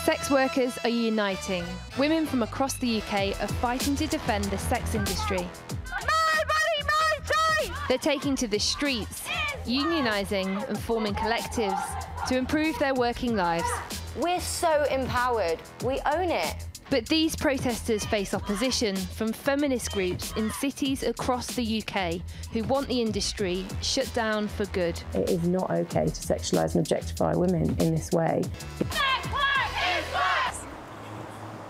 Sex workers are uniting. Women from across the UK are fighting to defend the sex industry. My body, my choice! They're taking to the streets, unionising and forming collectives to improve their working lives. We're so empowered. We own it. But these protesters face opposition from feminist groups in cities across the UK who want the industry shut down for good. It is not okay to sexualise and objectify women in this way.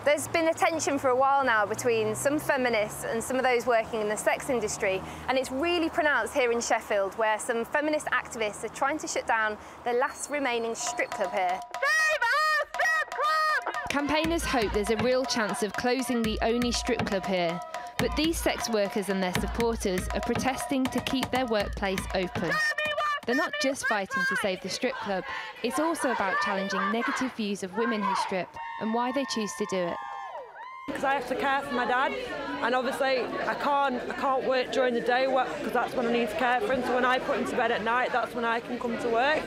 There's been a tension for a while now between some feminists and some of those working in the sex industry, and it's really pronounced here in Sheffield, where some feminist activists are trying to shut down the last remaining strip club here. Save our strip club! Campaigners hope there's a real chance of closing the only strip club here, but these sex workers and their supporters are protesting to keep their workplace open. They're not just fighting to save the strip club, it's also about challenging negative views of women who strip and why they choose to do it. Because I have to care for my dad, and obviously I can't work during the day because that's when I need to care for him. So when I put him to bed at night, that's when I can come to work.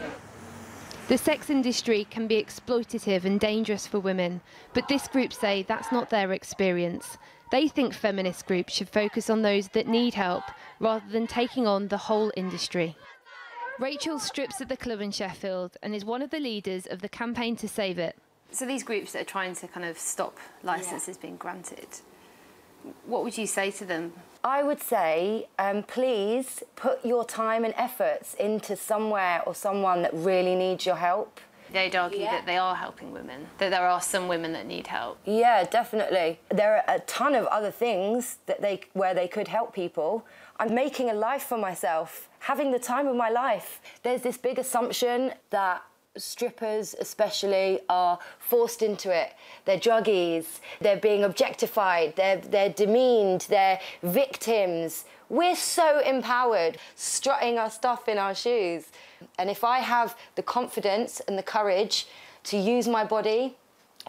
The sex industry can be exploitative and dangerous for women, but this group say that's not their experience. They think feminist groups should focus on those that need help rather than taking on the whole industry. Rachel strips at the club in Sheffield and is one of the leaders of the campaign to save it. So these groups that are trying to kind of stop licences being granted, what would you say to them? I would say, please put your time and efforts into somewhere or someone that really needs your help. They'd argue that they are helping women, that there are some women that need help. Yeah, definitely. There are a ton of other things that where they could help people. I'm making a life for myself, having the time of my life. There's this big assumption that strippers especially are forced into it. They're druggies, they're being objectified, they're demeaned, they're victims. We're so empowered, strutting our stuff in our shoes. And if I have the confidence and the courage to use my body,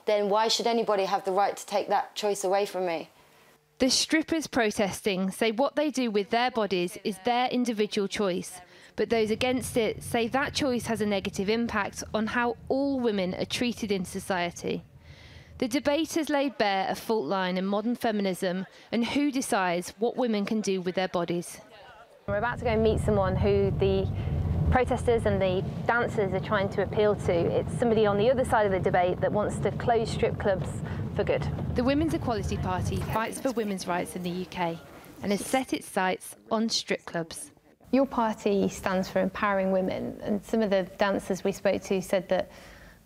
then why should anybody have the right to take that choice away from me? The strippers protesting say what they do with their bodies is their individual choice, but those against it say that choice has a negative impact on how all women are treated in society. The debate has laid bare a fault line in modern feminism and who decides what women can do with their bodies. We're about to go and meet someone who the protesters and the dancers are trying to appeal to. It's somebody on the other side of the debate that wants to close strip clubs for good. The Women's Equality Party fights for women's rights in the UK and has set its sights on strip clubs. Your party stands for empowering women, and some of the dancers we spoke to said that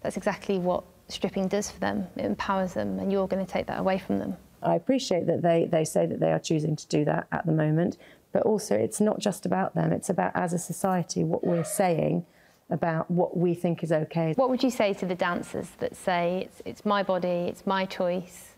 that's exactly what stripping does for them. It empowers them, and you're going to take that away from them. I appreciate that they say that they are choosing to do that at the moment, but also it's not just about them, it's about, as a society, what we're saying about what we think is okay. What would you say to the dancers that say, it's my body, it's my choice,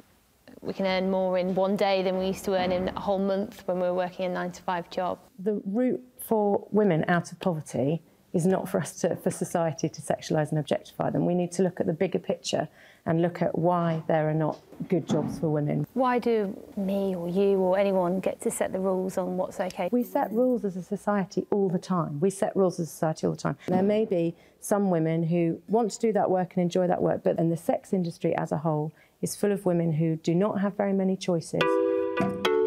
we can earn more in one day than we used to earn in a whole month when we were working a 9-to-5 job? The route for women out of poverty is not for society to sexualise and objectify them. We need to look at the bigger picture and look at why there are not good jobs for women. Why do me or you or anyone get to set the rules on what's okay? We set rules as a society all the time. We set rules as a society all the time. There may be some women who want to do that work and enjoy that work, but in the sex industry as a whole is full of women who do not have very many choices.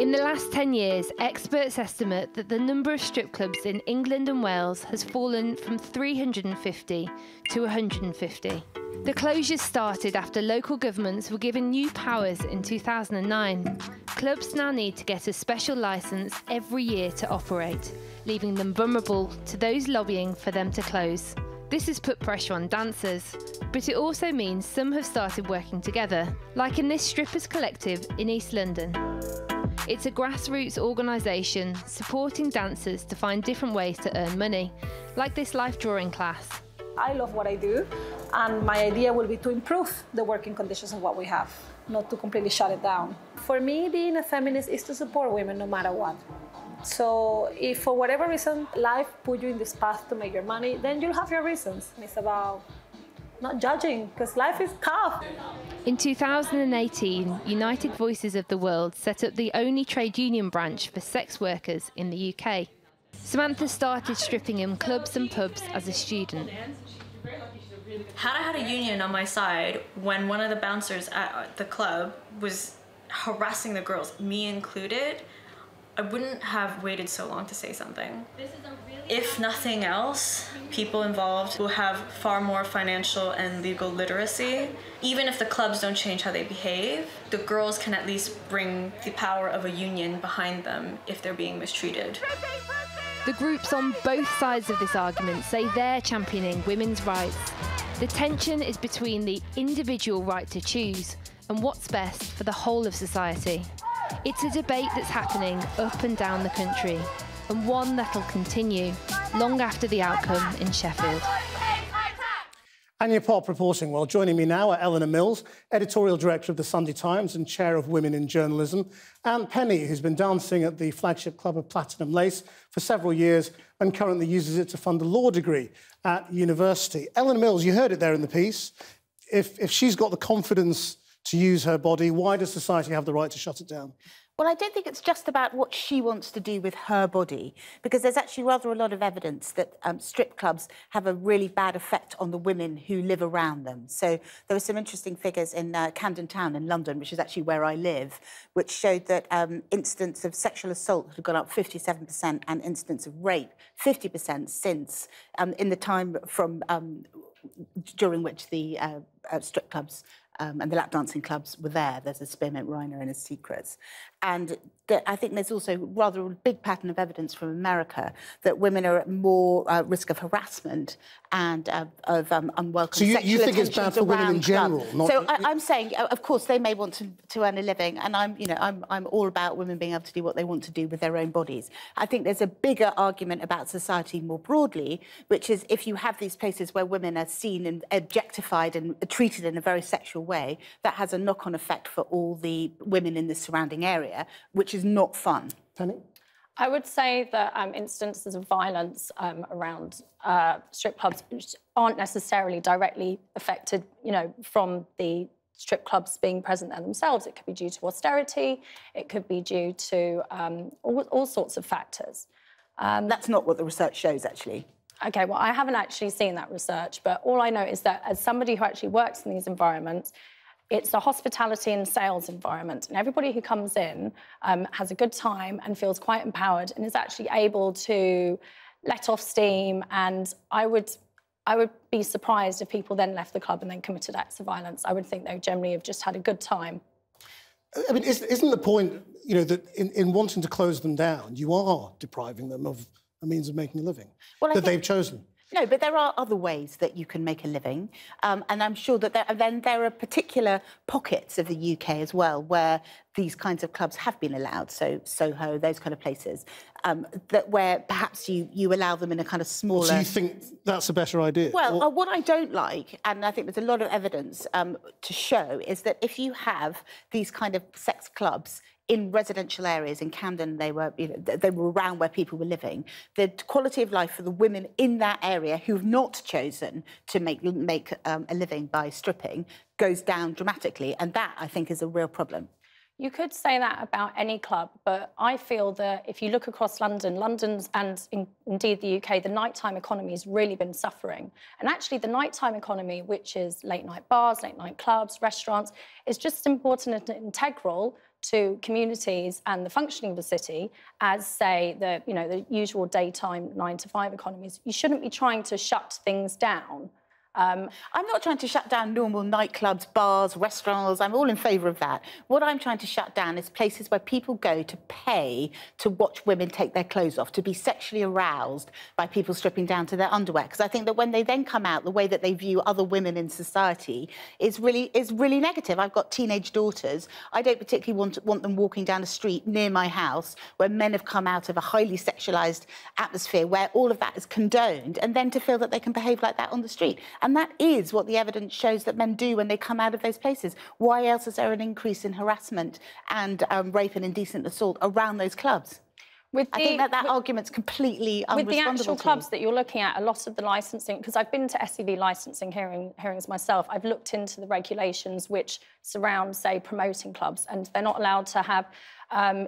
In the last 10 years, experts estimate that the number of strip clubs in England and Wales has fallen from 350 to 150. The closures started after local governments were given new powers in 2009. Clubs now need to get a special licence every year to operate, leaving them vulnerable to those lobbying for them to close. This has put pressure on dancers, but it also means some have started working together, like in this strippers collective in East London. It's a grassroots organisation supporting dancers to find different ways to earn money, like this life drawing class. I love what I do, and my idea will be to improve the working conditions of what we have, not to completely shut it down. For me, being a feminist is to support women no matter what. So if for whatever reason life put you in this path to make your money, then you'll have your reasons. It's about not judging, because life is tough. In 2018, United Voices of the World set up the only trade union branch for sex workers in the UK. Samantha started stripping in clubs and pubs as a student. Had I had a union on my side when one of the bouncers at the club was harassing the girls, me included, I wouldn't have waited so long to say something. If nothing else, people involved will have far more financial and legal literacy. Even if the clubs don't change how they behave, the girls can at least bring the power of a union behind them if they're being mistreated. The groups on both sides of this argument say they're championing women's rights. The tension is between the individual right to choose and what's best for the whole of society. It's a debate that's happening up and down the country, and one that'll continue long after the outcome in Sheffield. Anya Pop reporting. Well, joining me now are Eleanor Mills, editorial director of the Sunday Times and chair of Women in Journalism, and Penny, who's been dancing at the flagship club of Platinum Lace for several years and currently uses it to fund a law degree at university. Eleanor Mills, you heard it there in the piece. If she's got the confidence to use her body, why does society have the right to shut it down? Well, I don't think it's just about what she wants to do with her body, because there's actually rather a lot of evidence that strip clubs have a really bad effect on the women who live around them. So there were some interesting figures in Camden Town in London, which is actually where I live, which showed that incidents of sexual assault had gone up 57% and incidents of rape 50% since in the time from during which the strip clubs and the lap dancing clubs were there. There's a Spearmint Rhino and a Secrets. And I think there's also rather a big pattern of evidence from America that women are at more risk of harassment and of unwelcome sexual attentions. So you think it's bad for women in general? So I'm saying, of course, they may want to earn a living, and I'm all about women being able to do what they want to do with their own bodies. I think there's a bigger argument about society more broadly, which is if you have these places where women are seen and objectified and treated in a very sexual way, that has a knock-on effect for all the women in the surrounding area, which is not fun. Penny? I would say that instances of violence around strip clubs aren't necessarily directly affected, from the strip clubs being present there themselves. It could be due to austerity. It could be due to all sorts of factors. That's not what the research shows, actually. OK, well, I haven't actually seen that research, but all I know is that as somebody who actually works in these environments, it's a hospitality and sales environment, and everybody who comes in has a good time and feels quite empowered and is actually able to let off steam. And I would be surprised if people then left the club and then committed acts of violence. I would think they generally have just had a good time. I mean, isn't the point, that in wanting to close them down, you are depriving them of a means of making a living they've chosen? No, but there are other ways that you can make a living, and I'm sure that there are particular pockets of the UK as well where these kinds of clubs have been allowed, so Soho, those kind of places, where perhaps you allow them in a kind of smaller... So you think that's a better idea? Well, what I don't like, and I think there's a lot of evidence to show, is that if you have these kind of sex clubs in residential areas, in Camden, they were around where people were living. The quality of life for the women in that area who have not chosen to make a living by stripping goes down dramatically, and that, I think, is a real problem. You could say that about any club, but I feel that if you look across London's and indeed the UK, the nighttime economy has really been suffering. And actually the nighttime economy, which is late-night bars, late-night clubs, restaurants, is just important and integral to communities and the functioning of the city as, say, the usual daytime 9-to-5 economies. You shouldn't be trying to shut things down. I'm not trying to shut down normal nightclubs, bars, restaurants. I'm all in favour of that. What I'm trying to shut down is places where people go to pay to watch women take their clothes off, to be sexually aroused by people stripping down to their underwear. Because I think that when they then come out, the way that they view other women in society is really negative. I've got teenage daughters. I don't particularly want them walking down a street near my house where men have come out of a highly sexualised atmosphere where all of that is condoned, and then to feel that they can behave like that on the street. And that is what the evidence shows that men do when they come out of those places. Why else is there an increase in harassment and rape and indecent assault around those clubs? I think that argument's completely unresponsible. With the actual clubs that you're looking at, a lot of the licensing, because I've been to SEV licensing hearings myself, I've looked into the regulations which surround, say, promoting clubs, and they're not allowed to have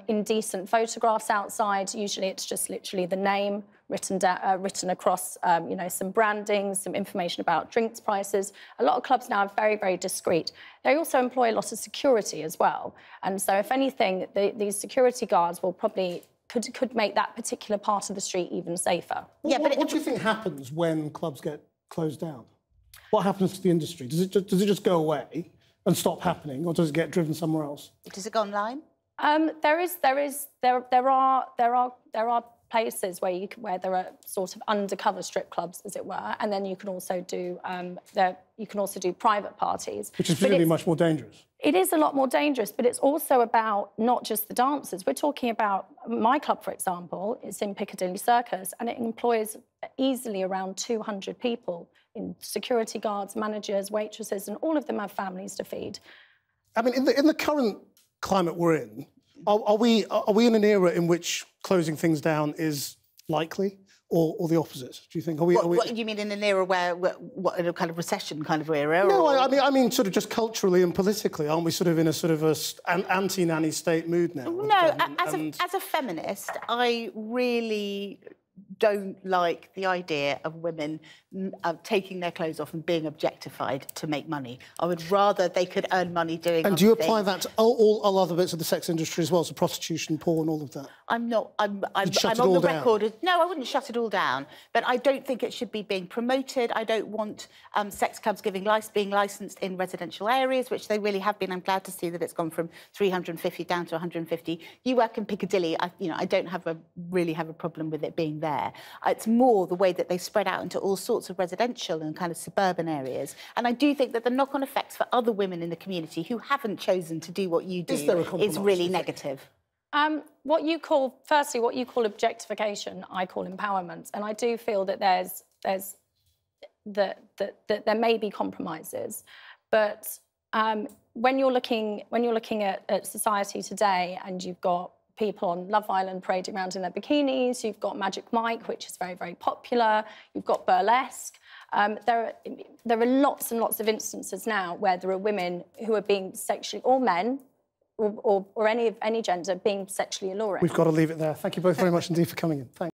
indecent photographs outside. Usually it's just literally the name written across, you know, some branding, some information about drinks prices. A lot of clubs now are very, very discreet. They also employ a lot of security as well. And so, if anything, these security guards will probably could make that particular part of the street even safer. Yeah, but what do you think happens when clubs get closed down? What happens to the industry? Does it just go away and stop happening, or does it get driven somewhere else? Does it go online? There are places where there are sort of undercover strip clubs, as it were, and then you can also do private parties, which is presumably much more dangerous. It is a lot more dangerous, but it's also about not just the dancers. We're talking about my club, for example. It's in Piccadilly Circus, and it employs easily around 200 people in security guards, managers, waitresses, and all of them have families to feed. I mean, in the current climate we're in, are we in an era in which closing things down is likely, or the opposite? Do you think? What you mean in an era where in a kind of recession kind of era? No, I mean sort of just culturally and politically. Aren't we sort of in a sort of an anti-nanny state mood now? No, as a feminist, I really don't like the idea of women taking their clothes off and being objectified to make money. I would rather they could earn money doing And do you apply that to all other bits of the sex industry as well, so prostitution, porn, all of that? I'm on the record. No, I wouldn't shut it all down, but I don't think it should be being promoted. I don't want sex clubs being licensed in residential areas, which they really have been. I'm glad to see that it's gone from 350 down to 150. You work in Piccadilly, I don't really have a problem with it being there. It's more the way that they spread out into all sorts of residential and kind of suburban areas. And I do think that the knock-on effects for other women in the community who haven't chosen to do what you do is really negative. What you call objectification, I call empowerment, and I do feel that there may be compromises, but when you're looking at society today, and you've got people on Love Island parading around in their bikinis, you've got Magic Mike, which is very, very popular, you've got burlesque. There are lots and lots of instances now where there are women who are being sexually, or men, or any gender, being sexually alluring. We've got to leave it there. Thank you both very much indeed for coming in. Thanks.